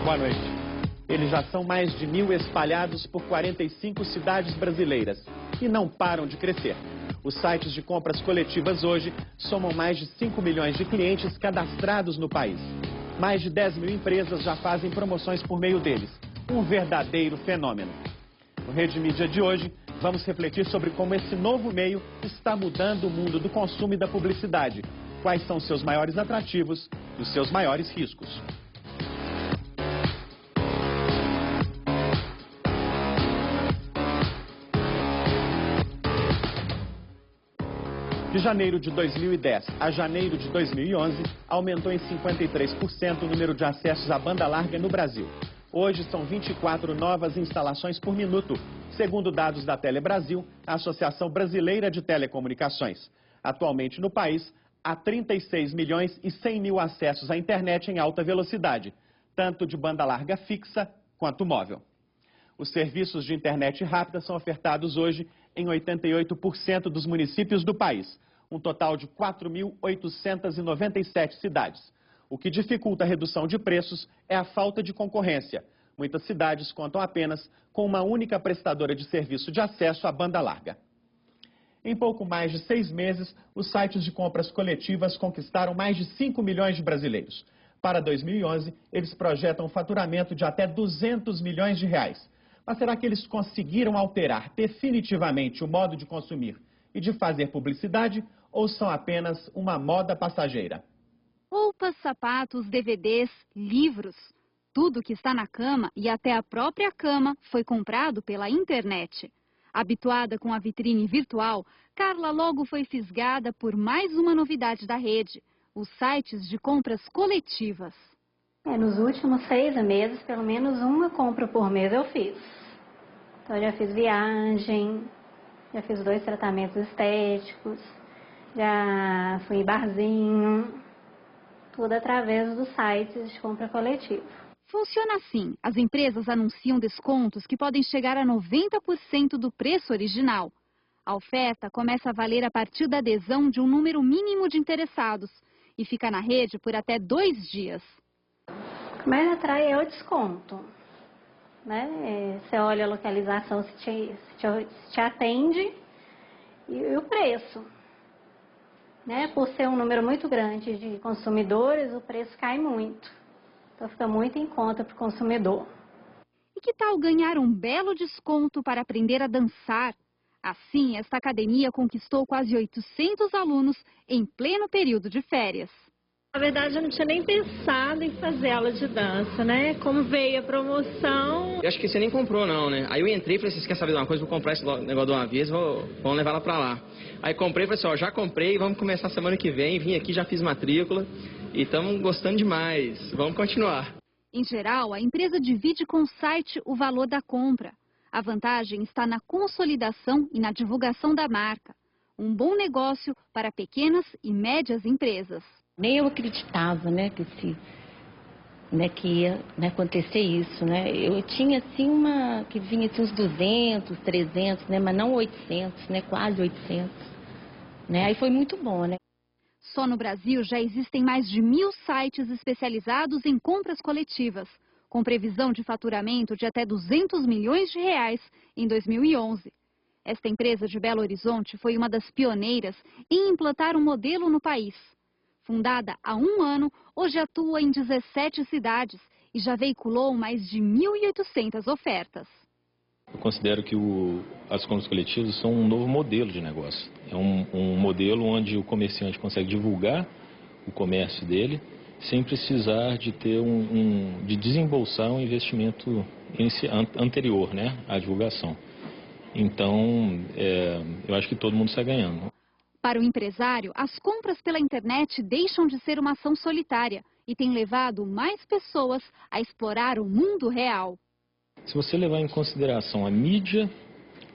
Boa noite. Eles já são mais de 1.000 espalhados por 45 cidades brasileiras e não param de crescer. Os sites de compras coletivas hoje somam mais de 5 milhões de clientes cadastrados no país. Mais de 10 mil empresas já fazem promoções por meio deles. Um verdadeiro fenômeno. No Rede Mídia de hoje, vamos refletir sobre como esse novo meio está mudando o mundo do consumo e da publicidade. Quais são seus maiores atrativos e os seus maiores riscos. De janeiro de 2010 a janeiro de 2011, aumentou em 53% o número de acessos à banda larga no Brasil. Hoje são 24 novas instalações por minuto, segundo dados da Telebrasil, a Associação Brasileira de Telecomunicações. Atualmente no país, há 36 milhões e 100 mil acessos à internet em alta velocidade, tanto de banda larga fixa quanto móvel. Os serviços de internet rápida são ofertados hoje em 88% dos municípios do país, um total de 4.897 cidades. O que dificulta a redução de preços é a falta de concorrência. Muitas cidades contam apenas com uma única prestadora de serviço de acesso à banda larga. Em pouco mais de 6 meses, os sites de compras coletivas conquistaram mais de 5 milhões de brasileiros. Para 2011, eles projetam um faturamento de até 200 milhões de reais. Mas será que eles conseguiram alterar definitivamente o modo de consumir e de fazer publicidade ou são apenas uma moda passageira? Roupas, sapatos, DVDs, livros, tudo que está na cama e até a própria cama foi comprado pela internet. Habituada com a vitrine virtual, Carla logo foi fisgada por mais uma novidade da rede, os sites de compras coletivas. Nos últimos 6 meses, pelo menos uma compra por mês eu fiz. Então eu já fiz viagem, já fiz 2 tratamentos estéticos, já fui em barzinho. Tudo através dos sites de compra coletiva. Funciona assim. As empresas anunciam descontos que podem chegar a 90% do preço original. A oferta começa a valer a partir da adesão de um número mínimo de interessados e fica na rede por até 2 dias. O que mais atrai é o desconto. Você olha a localização, se te atende e o preço. Por ser um número muito grande de consumidores, o preço cai muito. Então fica muito em conta para o consumidor. E que tal ganhar um belo desconto para aprender a dançar? Assim, esta academia conquistou quase 800 alunos em pleno período de férias. Na verdade, eu não tinha nem pensado em fazer aula de dança, né? Como veio a promoção... Eu acho que você nem comprou, não, né? Aí eu entrei e falei assim, você quer saber de uma coisa? Vou comprar esse negócio de uma vez, vamos levar ela pra lá. Aí comprei e falei assim, já comprei, vamos começar semana que vem. Vim aqui, já fiz matrícula e estamos gostando demais. Vamos continuar. Em geral, a empresa divide com o site o valor da compra. A vantagem está na consolidação e na divulgação da marca. Um bom negócio para pequenas e médias empresas. Nem eu acreditava, que ia acontecer isso, Eu tinha, assim, que vinha assim, uns 200, 300, mas não 800, quase 800, Aí foi muito bom, Só no Brasil já existem mais de 1.000 sites especializados em compras coletivas, com previsão de faturamento de até 200 milhões de reais em 2011. Esta empresa de Belo Horizonte foi uma das pioneiras em implantar um modelo no país. Fundada há 1 ano, hoje atua em 17 cidades e já veiculou mais de 1.800 ofertas. Eu considero que as compras coletivas são um novo modelo de negócio. É um modelo onde o comerciante consegue divulgar o comércio dele sem precisar de ter de desembolsar um investimento anterior, à divulgação. Então, eu acho que todo mundo está ganhando. Para o empresário, as compras pela internet deixam de ser uma ação solitária e têm levado mais pessoas a explorar o mundo real. Se você levar em consideração a mídia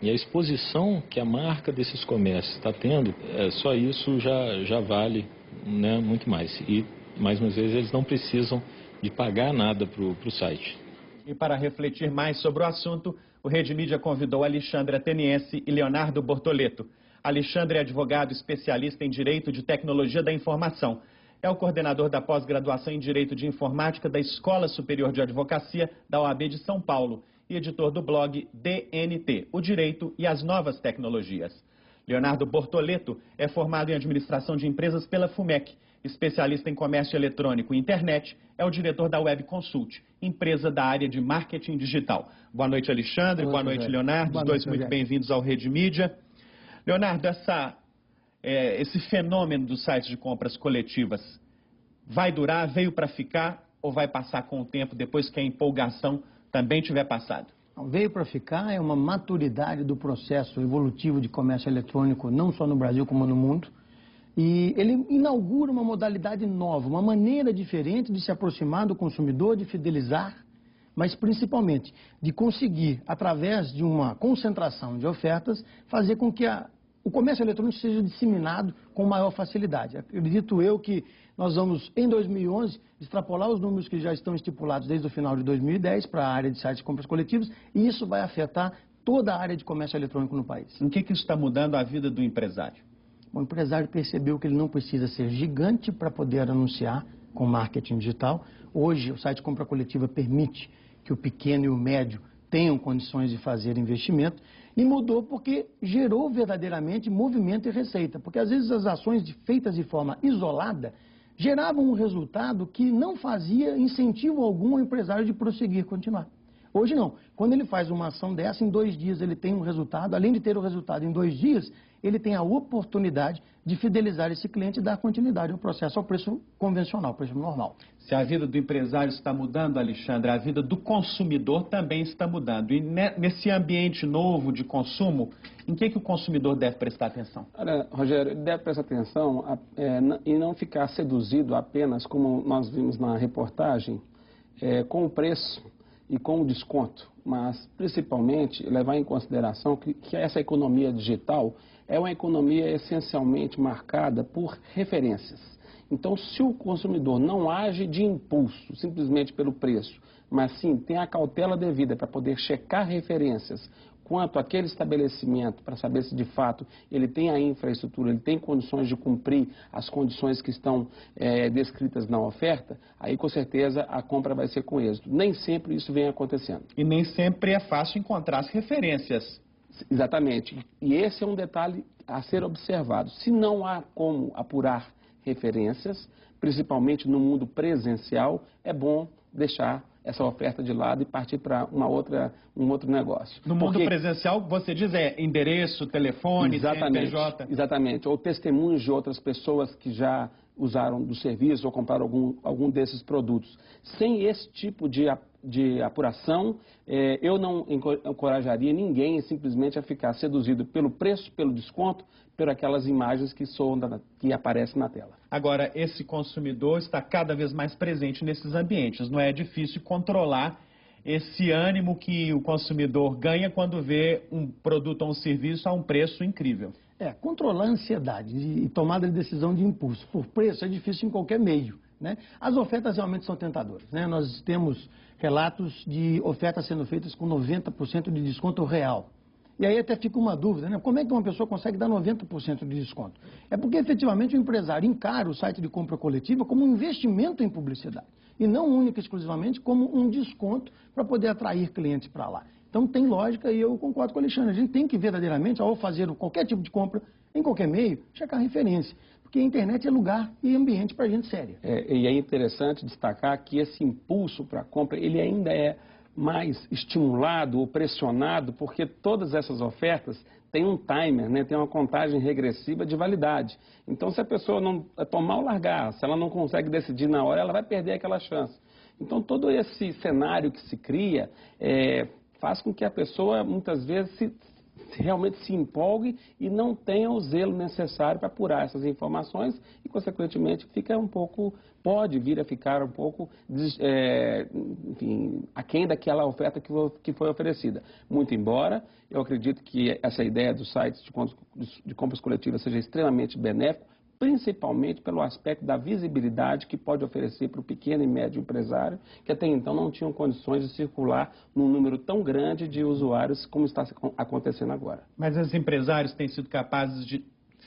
e a exposição que a marca desses comércios está tendo, só isso já vale muito mais. E, mais uma vez, eles não precisam de pagar nada para o site. E para refletir mais sobre o assunto, o Rede Mídia convidou Alexandre Ateniense e Leonardo Bortoleto. Alexandre é advogado especialista em Direito de Tecnologia da Informação. é o coordenador da pós-graduação em Direito de Informática da Escola Superior de Advocacia da OAB de São Paulo e editor do blog DNT, o Direito e as Novas Tecnologias. Leonardo Bortoleto é formado em Administração de Empresas pela FUMEC, especialista em comércio eletrônico e internet, é o diretor da Web Consult, empresa da área de marketing digital. Boa noite, Alexandre. Boa noite, Leonardo. Os dois muito bem-vindos ao Rede Mídia. Leonardo, esse fenômeno dos sites de compras coletivas vai durar, veio para ficar ou vai passar com o tempo depois que a empolgação também tiver passado? Veio para ficar, é uma maturidade do processo evolutivo de comércio eletrônico, não só no Brasil como no mundo. E ele inaugura uma modalidade nova, uma maneira diferente de se aproximar do consumidor, de fidelizar, mas principalmente de conseguir, através de uma concentração de ofertas, fazer com que o comércio eletrônico seja disseminado com maior facilidade. Acredito eu que nós vamos, em 2011, extrapolar os números que já estão estipulados desde o final de 2010 para a área de sites de compras coletivas, e isso vai afetar toda a área de comércio eletrônico no país. Em que isso está mudando a vida do empresário? O empresário percebeu que ele não precisa ser gigante para poder anunciar com marketing digital. Hoje, o site de compra coletiva permite que o pequeno e o médio tenham condições de fazer investimento, e mudou porque gerou verdadeiramente movimento e receita. Porque às vezes as ações feitas de forma isolada geravam um resultado que não fazia incentivo algum ao empresário de prosseguir, continuar. Hoje não. Quando ele faz uma ação dessa, em 2 dias ele tem um resultado. Além de ter o resultado em 2 dias, ele tem a oportunidade de fidelizar esse cliente e dar continuidade ao processo, ao preço convencional, ao preço normal. Se a vida do empresário está mudando, Alexandre, a vida do consumidor também está mudando. E nesse ambiente novo de consumo, em que o consumidor deve prestar atenção? Olha, Rogério, ele deve prestar atenção e não ficar seduzido apenas, como nós vimos na reportagem, com o preço e com o desconto, mas principalmente levar em consideração que essa economia digital é uma economia essencialmente marcada por referências. Então, se o consumidor não age de impulso, simplesmente pelo preço, mas sim tem a cautela devida para poder checar referências quanto àquele estabelecimento, para saber se de fato ele tem a infraestrutura, ele tem condições de cumprir as condições que estão descritas na oferta, aí com certeza a compra vai ser com êxito. Nem sempre isso vem acontecendo. E nem sempre é fácil encontrar as referências. Exatamente. E esse é um detalhe a ser observado. Se não há como apurar referências, principalmente no mundo presencial, é bom deixar essa oferta de lado e partir para um outro negócio. No mundo presencial, você diz endereço, telefone, CNPJ? Exatamente, ou testemunhos de outras pessoas que já usaram do serviço ou compraram algum desses produtos. Sem esse tipo de apuração, eu não encorajaria ninguém simplesmente a ficar seduzido pelo preço, pelo desconto, por aquelas imagens que aparecem na tela. Agora, esse consumidor está cada vez mais presente nesses ambientes. Não é difícil controlar esse ânimo que o consumidor ganha quando vê um produto ou um serviço a um preço incrível. Controlar a ansiedade e tomada de decisão de impulso por preço é difícil em qualquer meio, né? As ofertas realmente são tentadoras, né? Nós temos relatos de ofertas sendo feitas com 90% de desconto real. E aí até fica uma dúvida, né? Como é que uma pessoa consegue dar 90% de desconto? É porque efetivamente o empresário encara o site de compra coletiva como um investimento em publicidade e não única e exclusivamente como um desconto para poder atrair clientes para lá. Então tem lógica e eu concordo com o Alexandre. A gente tem que verdadeiramente, ao fazer qualquer tipo de compra, em qualquer meio, checar referência. Porque a internet é lugar e ambiente para gente séria. E é interessante destacar que esse impulso para a compra, ele ainda é mais estimulado ou pressionado, porque todas essas ofertas têm um timer, né? Tem uma contagem regressiva de validade. Então, se a pessoa não tomar ou largar, se ela não consegue decidir na hora, ela vai perder aquela chance. Então, todo esse cenário que se cria faz com que a pessoa, muitas vezes, realmente se empolgue e não tenha o zelo necessário para apurar essas informações e, consequentemente, pode vir a ficar um pouco, aquém daquela oferta que foi oferecida. Muito embora, eu acredito que essa ideia dos sites de compras coletivas seja extremamente benéfico, principalmente pelo aspecto da visibilidade que pode oferecer para o pequeno e médio empresário, que até então não tinham condições de circular num número tão grande de usuários como está acontecendo agora. Mas os empresários têm sido capazes de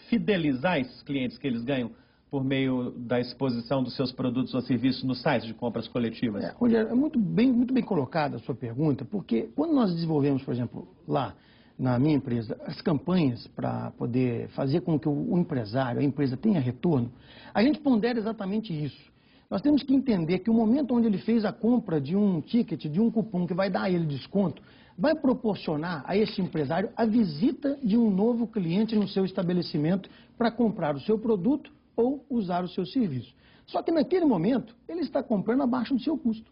fidelizar esses clientes que eles ganham por meio da exposição dos seus produtos ou serviços no site de compras coletivas? Rogério, é muito bem colocada a sua pergunta, porque quando nós desenvolvemos, por exemplo, lá na minha empresa, as campanhas para poder fazer com que o empresário, a empresa tenha retorno, a gente pondera exatamente isso. Nós temos que entender que o momento onde ele fez a compra de um ticket, de um cupom que vai dar a ele desconto, vai proporcionar a esse empresário a visita de um novo cliente no seu estabelecimento para comprar o seu produto ou usar o seu serviço. Só que naquele momento, ele está comprando abaixo do seu custo.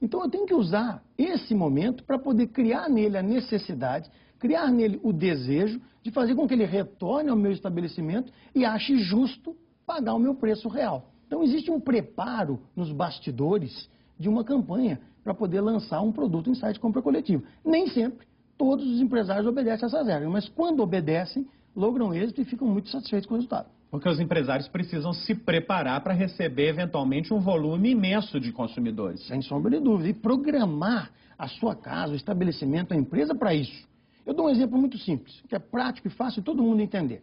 Então eu tenho que usar esse momento para poder criar nele a necessidade, criar nele o desejo de fazer com que ele retorne ao meu estabelecimento e ache justo pagar o meu preço real. Então existe um preparo nos bastidores de uma campanha para poder lançar um produto em site de compra coletiva. Nem sempre todos os empresários obedecem a essas regras, mas quando obedecem, logram êxito e ficam muito satisfeitos com o resultado. Porque os empresários precisam se preparar para receber, eventualmente, um volume imenso de consumidores. Sem sombra de dúvida. E programar a sua casa, o estabelecimento, a empresa para isso. Eu dou um exemplo muito simples, que é prático e fácil de todo mundo entender.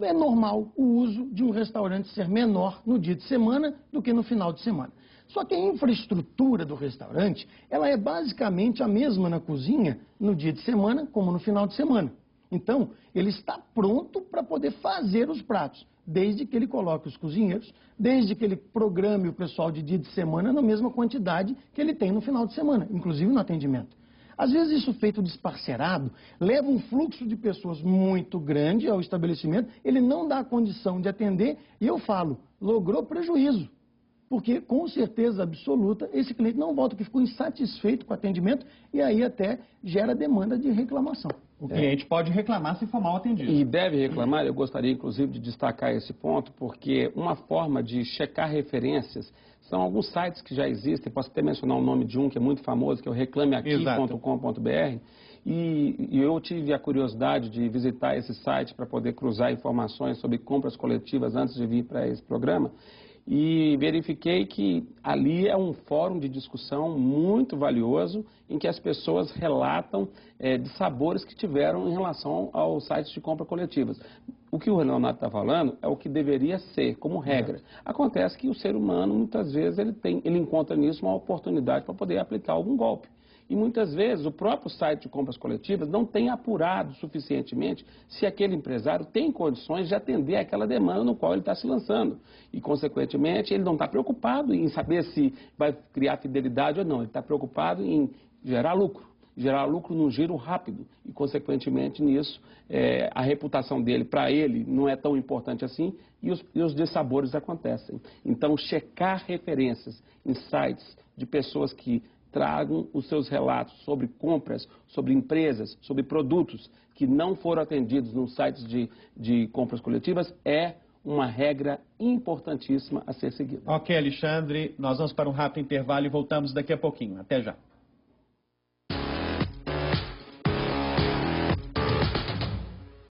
É normal o uso de um restaurante ser menor no dia de semana do que no final de semana. Só que a infraestrutura do restaurante, ela é basicamente a mesma na cozinha no dia de semana como no final de semana. Então, ele está pronto para poder fazer os pratos, desde que ele coloque os cozinheiros, desde que ele programe o pessoal de dia de semana na mesma quantidade que ele tem no final de semana, inclusive no atendimento. Às vezes isso feito desparcerado leva um fluxo de pessoas muito grande ao estabelecimento, ele não dá condição de atender e eu falo, logrou prejuízo. Porque, com certeza absoluta, esse cliente não volta, porque ficou insatisfeito com o atendimento e aí até gera demanda de reclamação. O cliente pode reclamar se for mal atendido. E deve reclamar, eu gostaria inclusive de destacar esse ponto, porque uma forma de checar referências são alguns sites que já existem, posso até mencionar o nome de um que é muito famoso, que é o reclameaqui.com.br. E eu tive a curiosidade de visitar esse site para poder cruzar informações sobre compras coletivas antes de vir para esse programa. E verifiquei que ali é um fórum de discussão muito valioso em que as pessoas relatam de sabores que tiveram em relação aos sites de compra coletivas. O que o Leonardo está falando é o que deveria ser como regra. Acontece que o ser humano, muitas vezes, ele encontra nisso uma oportunidade para poder aplicar algum golpe. E muitas vezes o próprio site de compras coletivas não tem apurado suficientemente se aquele empresário tem condições de atender aquela demanda no qual ele está se lançando. E, consequentemente, ele não está preocupado em saber se vai criar fidelidade ou não. Ele está preocupado em gerar lucro num giro rápido. E, consequentemente, nisso, a reputação dele, para ele, não é tão importante assim e os dissabores acontecem. Então, checar referências em sites de pessoas que tragam os seus relatos sobre compras, sobre empresas, sobre produtos que não foram atendidos nos sites de compras coletivas é uma regra importantíssima a ser seguida. Ok, Alexandre, nós vamos para um rápido intervalo e voltamos daqui a pouquinho. Até já.